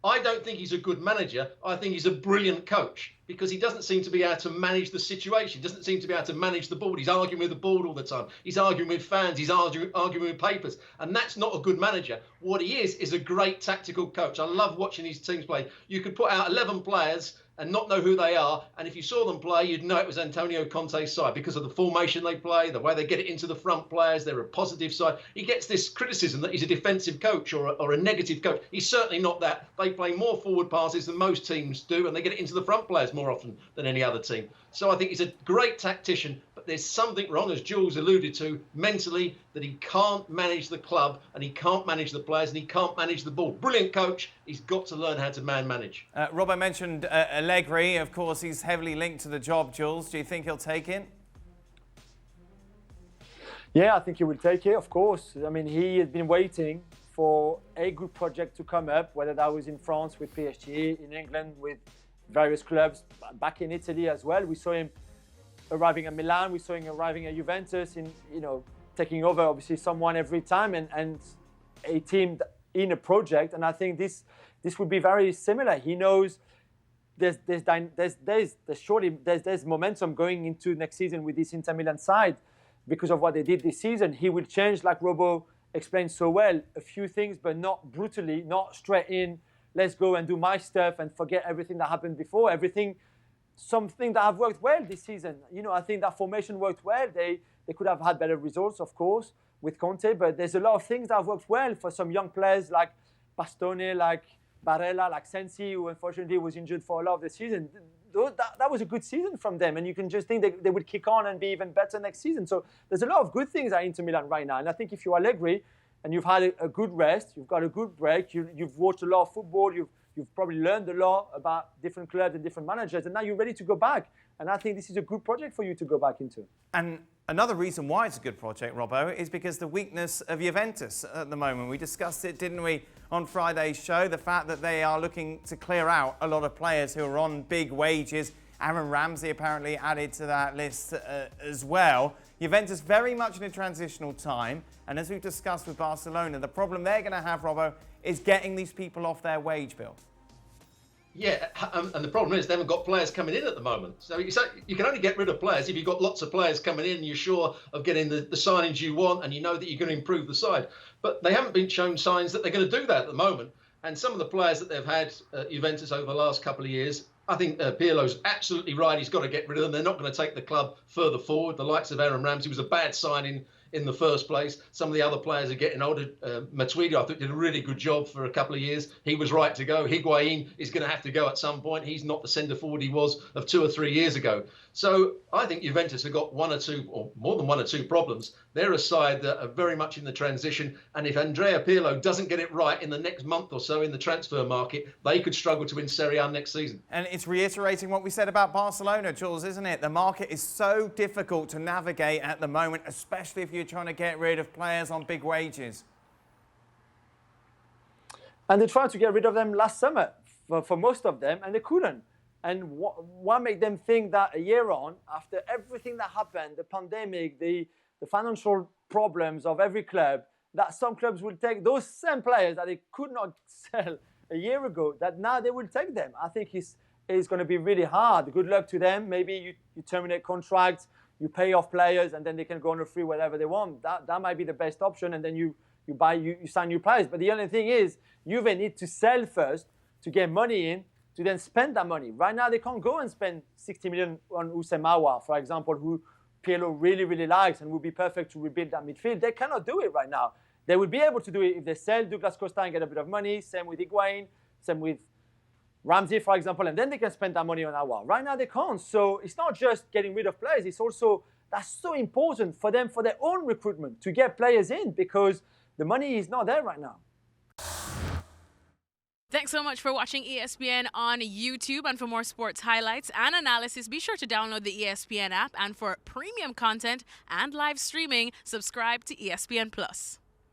I don't think he's a good manager. I think he's a brilliant coach because he doesn't seem to be able to manage the situation. Doesn't seem to be able to manage the board. He's arguing with the board all the time. He's arguing with fans. He's arguing with papers. And that's not a good manager. What he is a great tactical coach. I love watching these teams play. You could put out 11 players and not know who they are. And if you saw them play, you'd know it was Antonio Conte's side because of the formation they play, the way they get it into the front players. They're a positive side. He gets this criticism that he's a defensive coach or a negative coach. He's certainly not that. They play more forward passes than most teams do, and they get it into the front players more often than any other team. So I think he's a great tactician, but there's something wrong, as Jules alluded to, mentally, that he can't manage the club and he can't manage the players and he can't manage the ball. Brilliant coach. He's got to learn how to manage. Robbo mentioned Allegri. Of course, he's heavily linked to the job, Jules. Do you think he'll take it? Yeah, I think he will take it, of course. I mean, he has been waiting for a good project to come up, whether that was in France with PSG, in England with various clubs, back in Italy as well. We saw him arriving at Milan, we saw him arriving at Juventus, taking over obviously someone every time and a team in a project. And I think this would be very similar. He knows there's momentum going into next season with this Inter Milan side because of what they did this season. He will change, like Robbo explained so well, a few things, but not brutally, not straight in. Let's go and do my stuff and forget everything that happened before. Something that have worked well this season. I think that formation worked well. They could have had better results, of course, with Conte, but there's a lot of things that have worked well for some young players like Bastoni, like Barella, like Sensi, who unfortunately was injured for a lot of the season. That was a good season from them, and you can just think they would kick on and be even better next season. So there's a lot of good things at Inter Milan right now, and I think if you're Allegri and you've had a good rest, you've got a good break, you've watched a lot of football, you've probably learned a lot about different clubs and different managers, and now you're ready to go back. And I think this is a good project for you to go back into. And another reason why it's a good project, Robbo, is because the weakness of Juventus at the moment. We discussed it, didn't we, on Friday's show? The fact that they are looking to clear out a lot of players who are on big wages. Aaron Ramsey apparently added to that list as well. Juventus very much in a transitional time. And as we've discussed with Barcelona, the problem they're going to have, Robbo, is getting these people off their wage bill. Yeah, and the problem is they haven't got players coming in at the moment. So you can only get rid of players if you've got lots of players coming in and you're sure of getting the signings you want and you know that you're going to improve the side. But they haven't been shown signs that they're going to do that at the moment. And some of the players that they've had at Juventus over the last couple of years, I think Pirlo's absolutely right. He's got to get rid of them. They're not going to take the club further forward. The likes of Aaron Ramsey was a bad signing in the first place. Some of the other players are getting older. Matuidi, I think, did a really good job for a couple of years. He was right to go. Higuain is going to have to go at some point. He's not the centre forward he was of 2 or 3 years ago. So I think Juventus have got one or two, or more than one or two problems. They're a side that are very much in the transition. And if Andrea Pirlo doesn't get it right in the next month or so in the transfer market, they could struggle to win Serie A next season. And it's reiterating what we said about Barcelona, Jules, isn't it? The market is so difficult to navigate at the moment, especially if you're trying to get rid of players on big wages. And they tried to get rid of them last summer for most of them, and they couldn't. And what made them think that a year on, after everything that happened, the pandemic, the financial problems of every club, that some clubs will take those same players that they could not sell a year ago, that now they will take them. I think it's going to be really hard. Good luck to them. Maybe you terminate contracts, you pay off players, and then they can go on a free whatever they want. That might be the best option, and then you sign new players. But the only thing is, Juve need to sell first to get money in, to then spend that money. Right now, they can't go and spend 60 million on Houssem Aouar, for example, who Pirlo really, really likes and would be perfect to rebuild that midfield. They cannot do it right now. They will be able to do it if they sell Douglas Costa and get a bit of money. Same with Higuain, same with Ramsey, for example, and then they can spend that money on Aouar. Right now, they can't. So it's not just getting rid of players. It's also, that's so important for them, for their own recruitment, to get players in, because the money is not there right now. Thanks so much for watching ESPN on YouTube. And for more sports highlights and analysis, be sure to download the ESPN app. And for premium content and live streaming, subscribe to ESPN Plus.